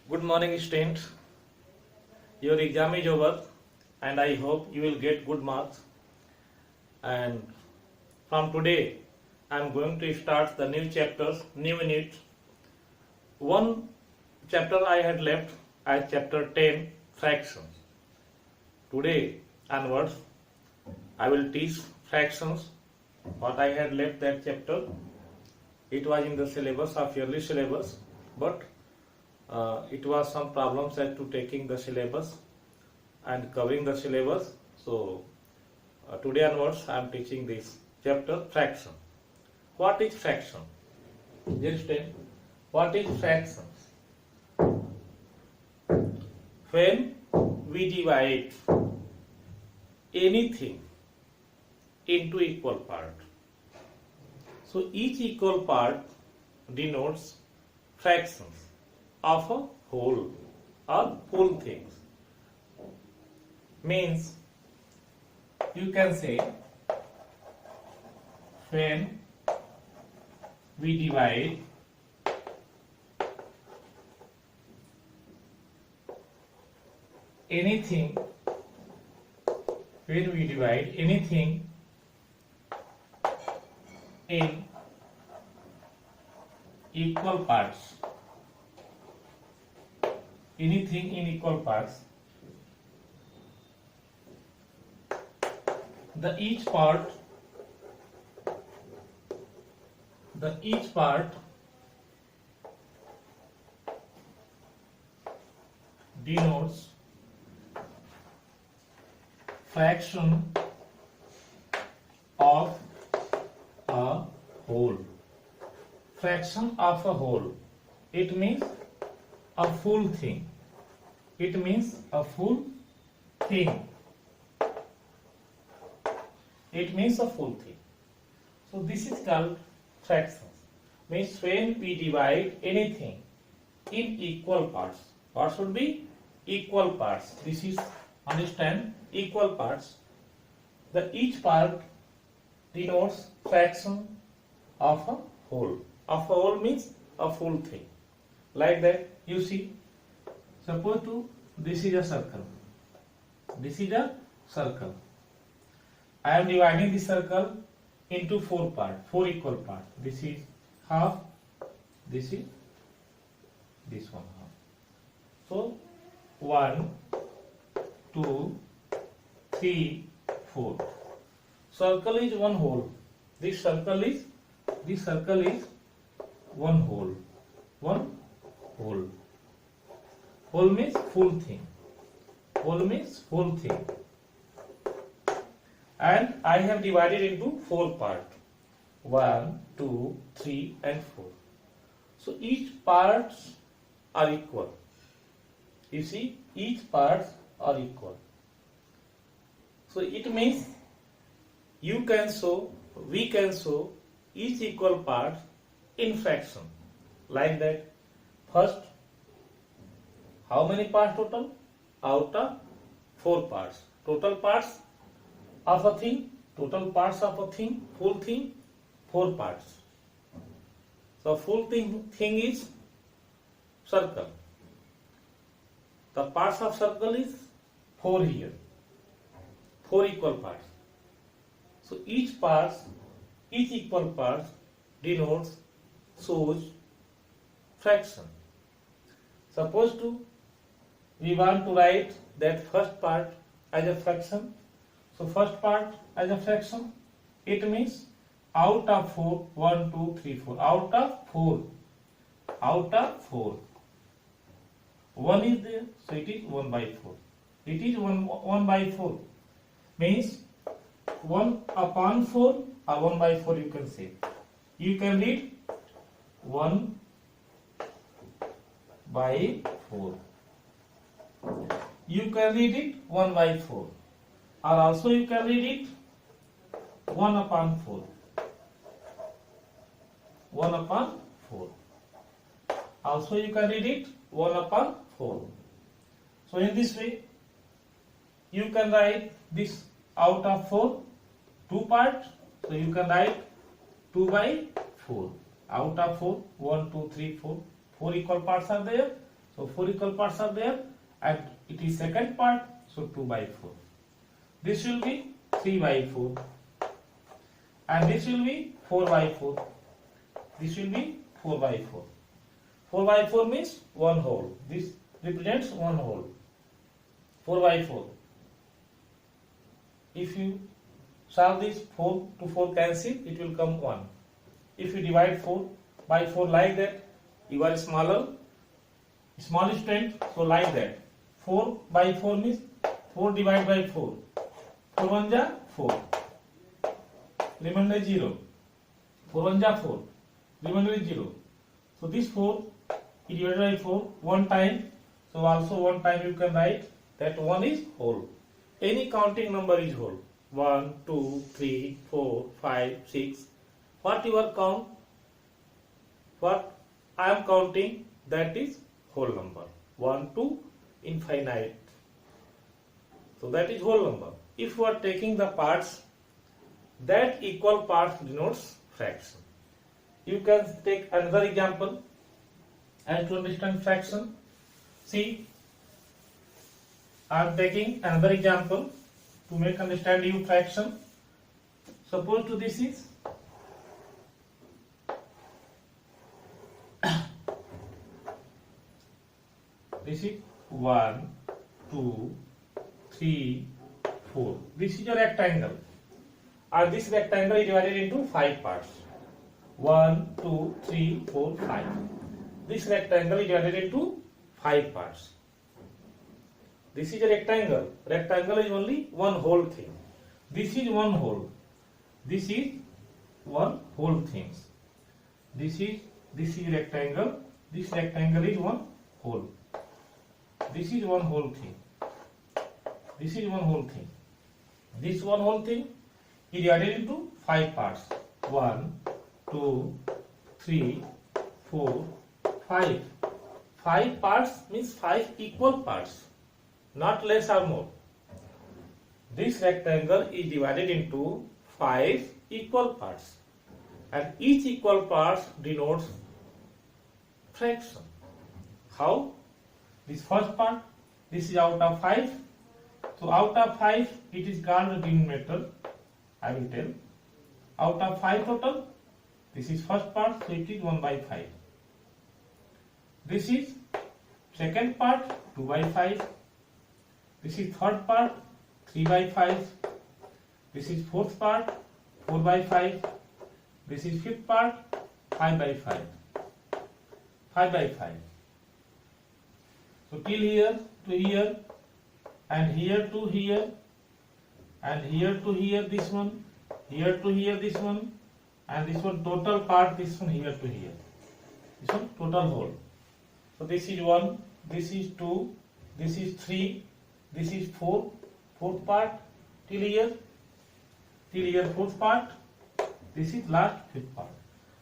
Good morning, students. Your exam is over, and I hope you will get good marks. And from today, I am going to start the new chapters, new units. One chapter I had left as chapter 10, fractions. Today onwards, I will teach fractions. What I had left that chapter, it was in the syllabus of yearly syllabus, but it was some problems as to taking the syllabus and covering the syllabus. So today onwards I am teaching this chapter, fraction. What is fraction? Just what is fractions? When we divide anything into equal part, so each equal part denotes fractions of a whole or full things. Means you can say when we divide anything in equal parts, the each part denotes fraction of a whole. Fraction of a whole, it means a full thing. So this is called fractions. Means when we divide anything in equal parts. What should be? Equal parts. This is, understand, equal parts. The each part denotes fraction of a whole. Of a whole means a full thing. Like that, you see, suppose this is a circle. I am dividing the circle into four equal parts. This is half, this is this one half. So 1, 2, 3, 4. Circle is one whole. This circle is one whole. Whole means full thing. And I have divided into four parts. 1, 2, 3 and 4. So each parts are equal. You see, each parts are equal. So it means we can show each equal parts in fraction. Like that. First, how many parts total? Out of 4 parts. Total parts of a thing, full thing, 4 parts. So full thing is circle. The parts of circle is 4 here. 4 equal parts. So each equal parts shows fraction. Suppose we want to write that first part as a fraction. So first part as a fraction, it means out of 4, 1, 2, 3, 4. Out of 4. 1 is there, so it is 1 by 4. It is 1 by 4. Means 1 upon 4 or 1 by 4 you can say. You can read 1 by 4. You can read it 1 by 4. Or also you can read it 1 upon 4. 1 upon 4. Also you can read it 1 upon 4. So in this way, you can write this out of 4, 2 parts. So you can write 2 by 4. Out of 4, 1, 2, 3, 4. 4 equal parts are there. So 4 equal parts are there, and it is second part, so 2 by 4. This will be 3 by 4, and this will be 4 by 4. This will be 4 by 4. 4 by 4 means 1 whole. This represents 1 whole. 4 by 4. If you solve this, 4 to 4 cancel, it will come 1. If you divide 4 by 4 like that, you are smallest strength, so like that. 4 by 4 means 4 divided by 4. 4 1 ja 4. Remainder 0. 4 1 ja 4. Remainder is 0. So this 4 is divided by 4 one time. So also one time you can write that 1 is whole. Any counting number is whole. 1, 2, 3, 4, 5, 6. What you are count? What I am counting, that is whole number. 1 to infinite. So that is whole number. If you are taking the parts, that equal parts denotes fraction. You can take another example and to understand fraction. See, I am taking another example to make understand you fraction. Suppose to this is this is 1, 2, 3, 4. This is a rectangle, and this rectangle is divided into 5 parts. 1, 2, 3, 4, 5. This rectangle is divided into 5 parts. This is a rectangle. Rectangle is only one whole thing. This is one whole. This is one whole thing. This is rectangle. This rectangle is one whole. This is one whole thing. This is one whole thing. This one whole thing is divided into 5 parts. 1, 2, 3, 4, 5. 5 parts means 5 equal parts, not less or more. This rectangle is divided into 5 equal parts, and each equal part denotes fraction. How? This first part, this is out of 5. So out of 5, it is called the denominator. I will tell. Out of 5 total, this is first part, so it is 1 by 5. This is second part, 2 by 5. This is third part, 3 by 5. This is fourth part, 4 by 5. This is fifth part, 5 by 5. 5 by 5. So till here to here, and here to here, and here to here this one, here to here this one, and this one total part, this one here to here. This one total whole. So this is 1, this is 2, this is 3, this is 4, fourth part till here fourth part, this is last fifth part.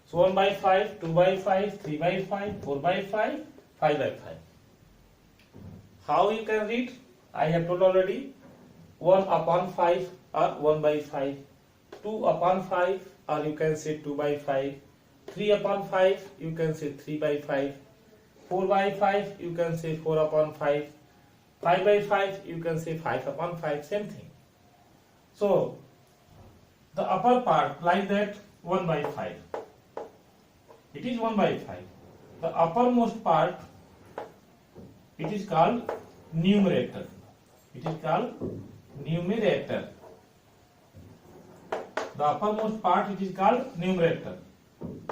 So 1 by 5, 2 by 5, 3 by 5, 4 by 5, 5 by 5. How you can read? I have told already. 1 upon 5 or 1 by 5, 2 upon 5 or you can say 2 by 5, 3 upon 5 you can say 3 by 5, 4 by 5 you can say 4 upon 5, 5 by 5 you can say 5 upon 5, same thing. So the upper part like that 1 by 5. It is 1 by 5. The uppermost part, it is called numerator. It is called numerator. The uppermost part, it is called numerator.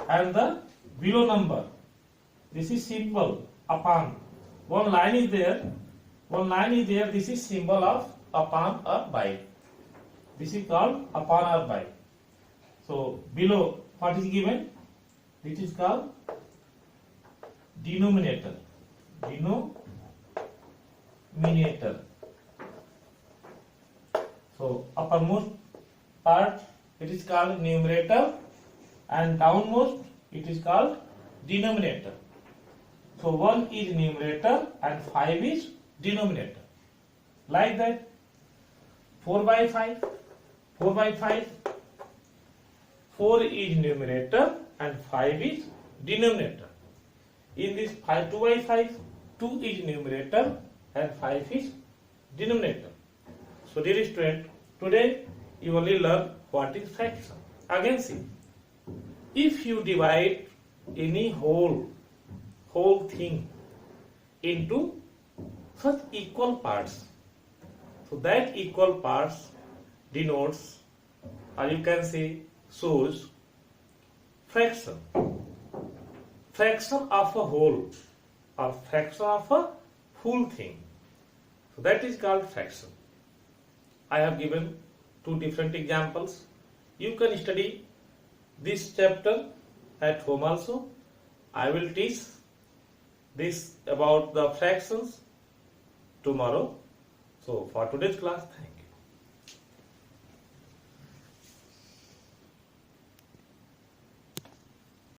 And the below number, this is symbol upon. One line is there. This is symbol of upon or by. This is called upon or by. So below what is given? This is called denominator. Denominator. So uppermost part, it is called numerator, and downmost it is called denominator. So 1 is numerator and 5 is denominator. Like that, 4 by 5, 4 by 5, 4 is numerator and 5 is denominator. In this 2 by 5, 2 is numerator and 5 is denominator. So dear student, today you only learn what is fraction. Again see, if you divide any whole thing into such equal parts, so that equal parts denotes, or you can say shows, fraction. Fraction of a whole or fraction of a full thing. So that is called fraction. I have given 2 different examples. You can study this chapter at home also. I will teach this about the fractions tomorrow. So for today's class, thank you.